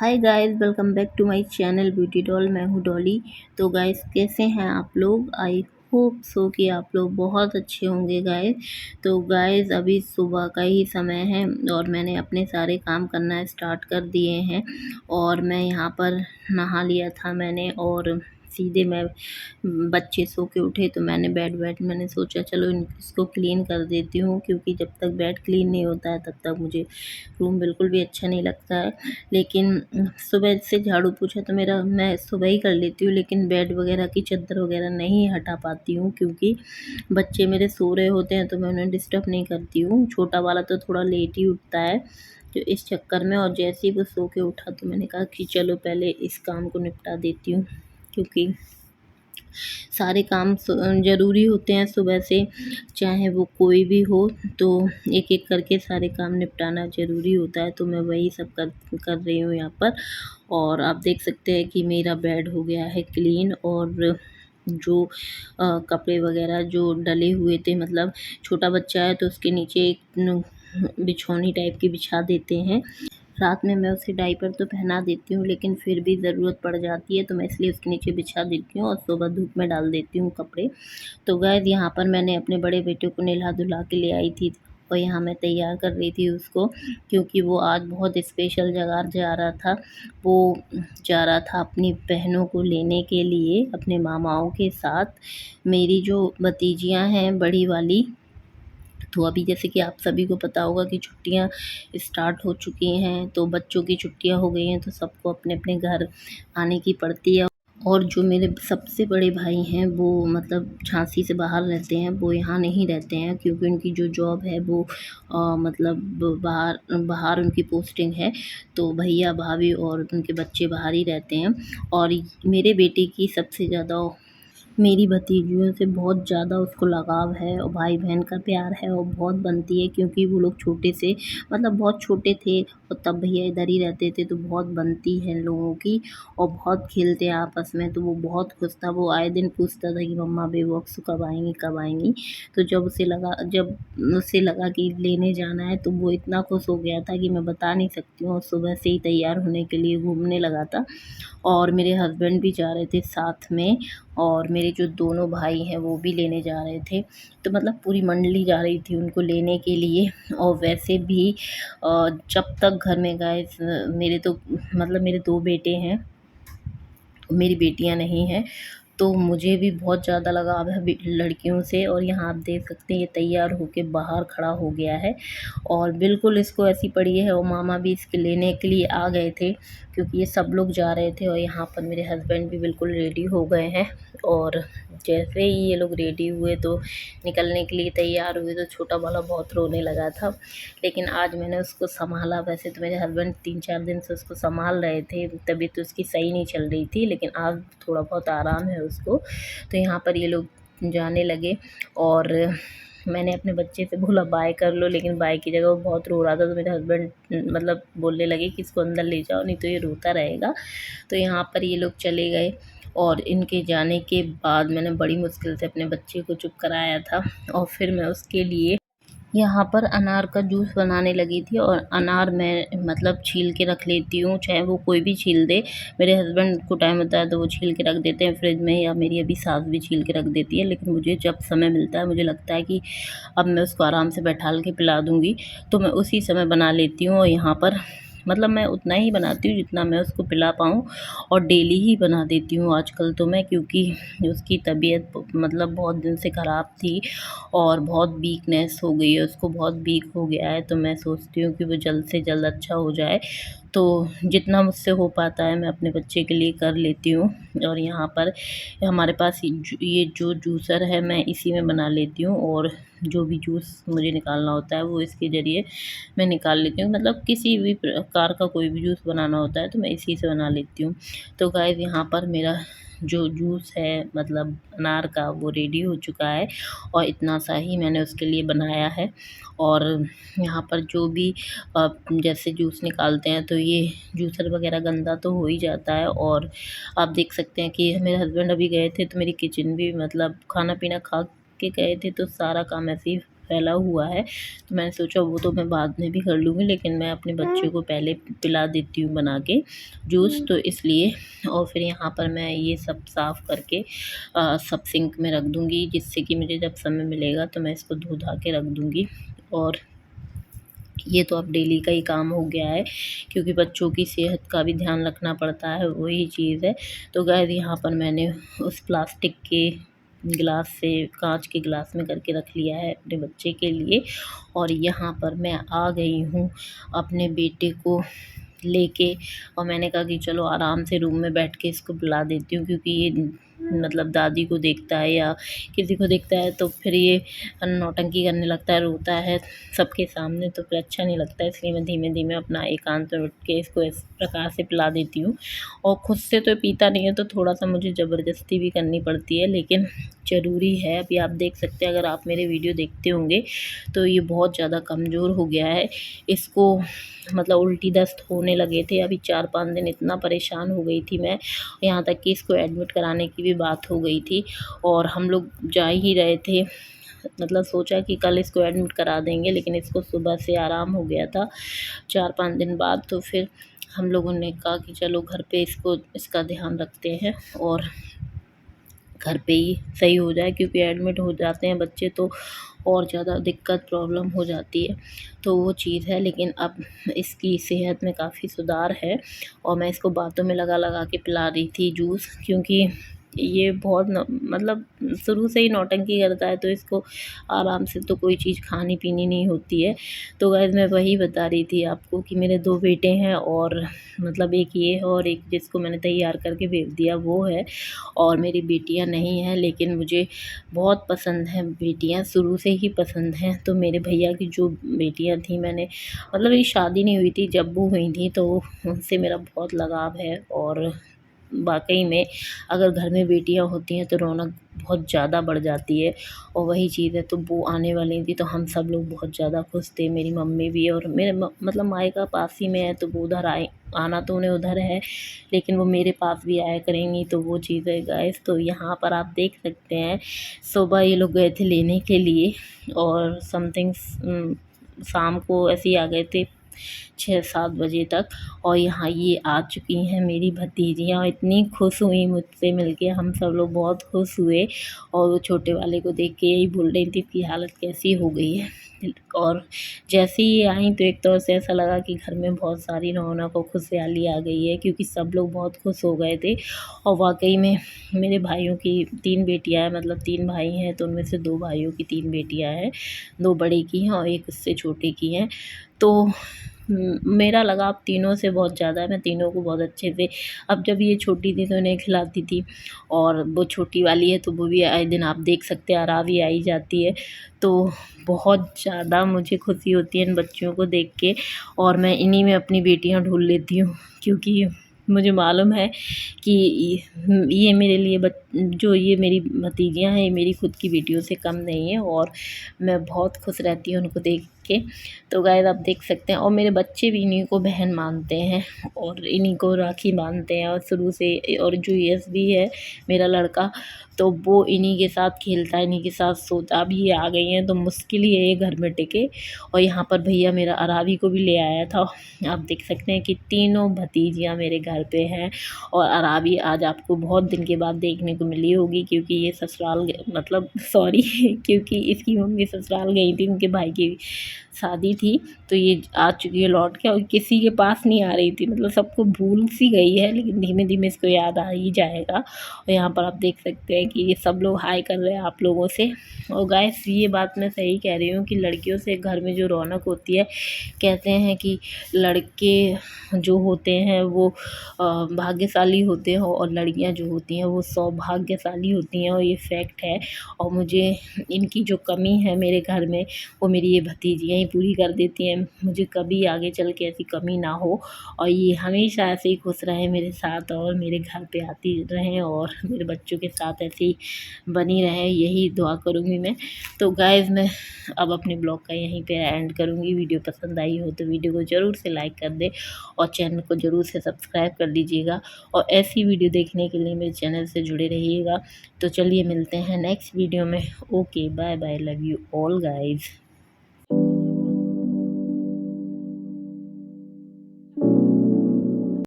Hi guys, welcome back to my channel beauty doll. मैं हूँ डॉली। तो गाइस, कैसे हैं आप लोग? आई होप सो कि आप लोग बहुत अच्छे होंगे गाइस। तो गाइस, अभी सुबह का ही समय है और मैंने अपने सारे काम करना स्टार्ट कर दिए हैं। और मैं यहाँ पर नहा लिया था मैंने, और सीधे मैं बच्चे सो के उठे तो मैंने मैंने सोचा चलो इसको क्लीन कर देती हूँ, क्योंकि जब तक बेड क्लीन नहीं होता है तब तक मुझे रूम बिल्कुल भी अच्छा नहीं लगता है। लेकिन सुबह से झाड़ू पोछा तो मेरा मैं सुबह ही कर लेती हूँ, लेकिन बेड वगैरह की चादर वगैरह नहीं हटा पाती हूँ, क्योंकि बच्चे मेरे सो रहे होते हैं तो मैं उन्हें डिस्टर्ब नहीं करती हूँ। छोटा वाला तो थोड़ा लेट ही उठता है, तो इस चक्कर में। और जैसे ही वो सो के उठा तो मैंने कहा कि चलो पहले इस काम को निपटा देती हूँ, क्योंकि सारे काम ज़रूरी होते हैं सुबह से, चाहे वो कोई भी हो। तो एक एक करके सारे काम निपटाना ज़रूरी होता है, तो मैं वही सब कर रही हूँ यहाँ पर। और आप देख सकते हैं कि मेरा बेड हो गया है क्लीन। और जो कपड़े वगैरह जो डले हुए थे, मतलब छोटा बच्चा है तो उसके नीचे एक बिछौनी टाइप की बिछा देते हैं। रात में मैं उसे डायपर तो पहना देती हूँ, लेकिन फिर भी ज़रूरत पड़ जाती है तो मैं इसलिए उसके नीचे बिछा देती हूँ और सुबह धूप में डाल देती हूँ कपड़े। तो गाइस, यहाँ पर मैंने अपने बड़े बेटे को नहला धुला के ले आई थी, और यहाँ मैं तैयार कर रही थी उसको, क्योंकि वो आज बहुत स्पेशल जगह जा रहा था। वो जा रहा था अपनी बहनों को लेने के लिए अपने मामाओं के साथ। मेरी जो भतीजियाँ हैं बड़ी वाली, तो अभी जैसे कि आप सभी को पता होगा कि छुट्टियां स्टार्ट हो चुकी हैं, तो बच्चों की छुट्टियां हो गई हैं तो सबको अपने अपने घर आने की पड़ती है। और जो मेरे सबसे बड़े भाई हैं वो मतलब झांसी से बाहर रहते हैं, वो यहाँ नहीं रहते हैं, क्योंकि उनकी जो जॉब है वो मतलब बाहर बाहर उनकी पोस्टिंग है। तो भैया भाभी और उनके बच्चे बाहर ही रहते हैं। और मेरे बेटे की सबसे ज़्यादा मेरी भतीजियों से बहुत ज़्यादा उसको लगाव है, और भाई बहन का प्यार है और बहुत बनती है, क्योंकि वो लोग छोटे से मतलब बहुत छोटे थे और तब भैया इधर ही रहते थे, तो बहुत बनती है इन लोगों की। और बहुत खेलते हैं आपस में, तो वो बहुत खुश था। वो आए दिन पूछता था कि मम्मा बेबॉक्स कब आएंगी कब आएंगी। तो जब उसे लगा कि लेने जाना है तो वो इतना खुश हो गया था कि मैं बता नहीं सकती हूँ। और सुबह से ही तैयार होने के लिए घूमने लगा था, और मेरे हस्बैंड भी जा रहे थे साथ में, और मेरे जो दोनों भाई हैं वो भी लेने जा रहे थे। तो मतलब पूरी मंडली जा रही थी उनको लेने के लिए। और वैसे भी जब तक घर में गए, मेरे तो मतलब मेरे 2 बेटे हैं, मेरी बेटियां नहीं हैं। तो मुझे भी बहुत ज़्यादा लगाव है लड़कियों से। और यहाँ आप देख सकते हैं ये तैयार होके बाहर खड़ा हो गया है, और बिल्कुल इसको ऐसी पड़ी है। और मामा भी इसके लेने के लिए आ गए थे, क्योंकि ये सब लोग जा रहे थे। और यहाँ पर मेरे हस्बैंड भी बिल्कुल रेडी हो गए हैं। और जैसे ही ये लोग रेडी हुए तो निकलने के लिए तैयार हुए, तो छोटा वाला बहुत रोने लगा था। लेकिन आज मैंने उसको संभाला। वैसे तो मेरे हस्बैंड 3-4 दिन से उसको संभाल रहे थे, तबीयत तो उसकी सही नहीं चल रही थी, लेकिन आज थोड़ा बहुत आराम है उसको। तो यहाँ पर ये लोग जाने लगे, और मैंने अपने बच्चे से बोला बाय कर लो, लेकिन बाय की जगह वो बहुत रो रहा था। तो मेरे हस्बैंड मतलब बोलने लगे कि इसको अंदर ले जाओ, नहीं तो ये रोता रहेगा। तो यहाँ पर ये लोग चले गए, और इनके जाने के बाद मैंने बड़ी मुश्किल से अपने बच्चे को चुप कराया था। और फिर मैं उसके लिए यहाँ पर अनार का जूस बनाने लगी थी। और अनार मैं मतलब छील के रख लेती हूँ, चाहे वो कोई भी छील दे। मेरे हस्बैंड को टाइम होता है तो वो छील के रख देते हैं फ्रिज में, या मेरी अभी सास भी छील के रख देती है। लेकिन मुझे जब समय मिलता है, मुझे लगता है कि अब मैं उसको आराम से बैठाल के पिला दूँगी, तो मैं उसी समय बना लेती हूँ। और यहाँ पर मतलब मैं उतना ही बनाती हूँ जितना मैं उसको पिला पाऊँ, और डेली ही बना देती हूँ आजकल तो मैं, क्योंकि उसकी तबीयत मतलब बहुत दिन से ख़राब थी, और बहुत वीकनेस हो गई है उसको, बहुत वीक हो गया है। तो मैं सोचती हूँ कि वो जल्द से जल्द अच्छा हो जाए। तो जितना मुझसे हो पाता है मैं अपने बच्चे के लिए कर लेती हूँ। और यहाँ पर हमारे पास ये जो जूसर है, मैं इसी में बना लेती हूँ। और जो भी जूस मुझे निकालना होता है वो इसके ज़रिए मैं निकाल लेती हूँ। मतलब किसी भी प्रकार का कोई भी जूस बनाना होता है तो मैं इसी से बना लेती हूँ। तो गाइस, यहाँ पर मेरा जो जूस है मतलब अनार का, वो रेडी हो चुका है, और इतना सा ही मैंने उसके लिए बनाया है। और यहाँ पर जो भी जैसे जूस निकालते हैं तो ये जूसर वगैरह गंदा तो हो ही जाता है। और आप देख सकते हैं कि मेरे हस्बैंड अभी गए थे तो मेरी किचन भी मतलब खाना पीना खा के गए थे, तो सारा काम ऐसे ही फैला हुआ है, तो मैंने सोचा वो तो मैं बाद में भी कर लूँगी, लेकिन मैं अपने बच्चे को पहले पिला देती हूँ बना के जूस, तो इसलिए। और फिर यहाँ पर मैं ये सब साफ़ करके सब सिंक में रख दूँगी, जिससे कि मुझे जब समय मिलेगा तो मैं इसको धो धा के रख दूँगी। और ये तो अब डेली का ही काम हो गया है, क्योंकि बच्चों की सेहत का भी ध्यान रखना पड़ता है, वही चीज़ है। तो गाइस यहाँ पर मैंने उस प्लास्टिक के गिलास से कांच के गिलास में करके रख लिया है अपने बच्चे के लिए। और यहाँ पर मैं आ गई हूँ अपने बेटे को लेके, और मैंने कहा कि चलो आराम से रूम में बैठ के इसको पिला देती हूँ, क्योंकि ये मतलब दादी को देखता है या किसी को देखता है तो फिर ये नौटंकी करने लगता है, रोता है सबके सामने, तो फिर अच्छा नहीं लगता है। इसलिए मैं धीमे धीमे अपना एकांत में उठ के इसको इस प्रकार से पिला देती हूँ। और खुद से तो पीता नहीं है, तो थोड़ा सा मुझे ज़बरदस्ती भी करनी पड़ती है, लेकिन ज़रूरी है। अभी आप देख सकते हैं, अगर आप मेरे वीडियो देखते होंगे तो ये बहुत ज़्यादा कमज़ोर हो गया है। इसको मतलब उल्टी दस्त होने लगे थे। अभी 4-5 दिन इतना परेशान हो गई थी मैं, यहाँ तक कि इसको एडमिट कराने की भी बात हो गई थी। और हम लोग जा ही रहे थे, मतलब सोचा कि कल इसको एडमिट करा देंगे, लेकिन इसको सुबह से आराम हो गया था 4-5 दिन बाद। तो फिर हम लोगों ने कहा कि चलो घर पे इसका ध्यान रखते हैं और घर पे ही सही हो जाए, क्योंकि एडमिट हो जाते हैं बच्चे तो और ज़्यादा दिक्कत प्रॉब्लम हो जाती है। तो वो चीज़ है, लेकिन अब इसकी सेहत में काफ़ी सुधार है। और मैं इसको बातों में लगा लगा के पिला रही थी जूस, क्योंकि ये बहुत मतलब शुरू से ही नौटंकी करता है, तो इसको आराम से तो कोई चीज़ खानी पीनी नहीं होती है। तो गाइस मैं वही बता रही थी आपको कि मेरे 2 बेटे हैं, और मतलब एक ये है और एक जिसको मैंने तैयार करके भेज दिया वो है, और मेरी बेटियां नहीं हैं। लेकिन मुझे बहुत पसंद हैं बेटियां, शुरू से ही पसंद हैं। तो मेरे भैया की जो बेटियां थी, मैंने मतलब मेरी शादी नहीं हुई थी, जब वो हुई थी, तो उनसे मेरा बहुत लगाव है। और वाक़ई में अगर घर में बेटियां होती हैं तो रौनक बहुत ज़्यादा बढ़ जाती है, और वही चीज़ है। तो वो आने वाली थी, तो हम सब लोग बहुत ज़्यादा खुश थे, मेरी मम्मी भी। और मेरे मतलब मायका पास ही में है, तो वो उधर आना तो उन्हें उधर है, लेकिन वो मेरे पास भी आया करेंगी, तो वो चीज़ है गाइस। तो यहाँ पर आप देख सकते हैं, सुबह ये लोग गए थे लेने के लिए, और समथिंग शाम को ऐसे ही आ गए थे 6-7 बजे तक। और यहाँ ये आ चुकी हैं मेरी भतीजियाँ, इतनी खुश हुई मुझसे मिलके, हम सब लोग बहुत खुश हुए। और वो छोटे वाले को देख के यही बोल रही थी इसकी हालत कैसी हो गई है। और जैसे ही ये आई, तो एक तौर से ऐसा लगा कि घर में बहुत सारी रौनक और खुशहाली आ गई है, क्योंकि सब लोग बहुत खुश हो गए थे। और वाकई में मेरे भाइयों की 3 बेटियां हैं, मतलब 3 भाई हैं, तो उनमें से 2 भाइयों की 3 बेटियां हैं, 2 बड़े की हैं और एक उससे छोटे की हैं। तो मेरा लगाव तीनों से बहुत ज़्यादा है, मैं तीनों को बहुत अच्छे से, अब जब ये छोटी थी तो इन्हें खिलाती थी, और वो छोटी वाली है तो वो भी आए दिन आप देख सकते हैं आरावी आई जाती है। तो बहुत ज़्यादा मुझे खुशी होती है इन बच्चियों को देख के, और मैं इन्हीं में अपनी बेटियां ढूंढ लेती हूँ, क्योंकि मुझे मालूम है कि ये मेरे लिए जो ये मेरी भतीजियाँ हैं, ये मेरी खुद की बेटियों से कम नहीं है, और मैं बहुत खुश रहती हूँ उनको देख के। तो गाइस आप देख सकते हैं, और मेरे बच्चे भी इन्हीं को बहन मानते हैं और इन्हीं को राखी बांधते हैं, और शुरू से। और जो यश भी है मेरा लड़का, तो वो इन्हीं के साथ खेलता है, इन्हीं के साथ सोता। अभी ये आ गई हैं तो मुश्किल ही है ये घर में टिके। और यहाँ पर भैया मेरा अरावी को भी ले आया था। आप देख सकते हैं कि तीनों भतीजियाँ मेरे घर पे हैं, और अरावी आज आपको बहुत दिन के बाद देखने को मिली होगी, क्योंकि ये ससुराल मतलब सॉरी क्योंकि इसकी मम्मी ससुराल गई थी, उनके भाई की शादी थी, तो ये आ चुकी है लौट के, और किसी के पास नहीं आ रही थी, मतलब सबको भूल सी गई है, लेकिन धीमे धीमे इसको याद आ ही जाएगा। और यहाँ पर आप देख सकते हैं कि ये सब लोग हाय कर रहे हैं आप लोगों से। और गाइस ये बात मैं सही कह रही हूँ कि लड़कियों से घर में जो रौनक होती है, कहते हैं कि लड़के जो होते हैं वो भाग्यशाली होते हैं, और लड़कियां जो होती हैं वो सौभाग्यशाली होती हैं, और ये फैक्ट है। और मुझे इनकी जो कमी है मेरे घर में, वो मेरी ये भतीजियाँ इच्छाएं पूरी कर देती हैं। मुझे कभी आगे चल के ऐसी कमी ना हो और ये हमेशा ऐसे ही खुश रहें मेरे साथ और मेरे घर पे आती रहें और मेरे बच्चों के साथ ऐसे ही बनी रहें, यही दुआ करूँगी मैं। तो गाइज़ मैं अब अपने ब्लॉग का यहीं पे एंड करूँगी। वीडियो पसंद आई हो तो वीडियो को ज़रूर से लाइक कर दें और चैनल को ज़रूर से सब्सक्राइब कर लीजिएगा और ऐसी वीडियो देखने के लिए मेरे चैनल से जुड़े रहिएगा। तो चलिए मिलते हैं नेक्स्ट वीडियो में। Okay bye bye, love you all guys.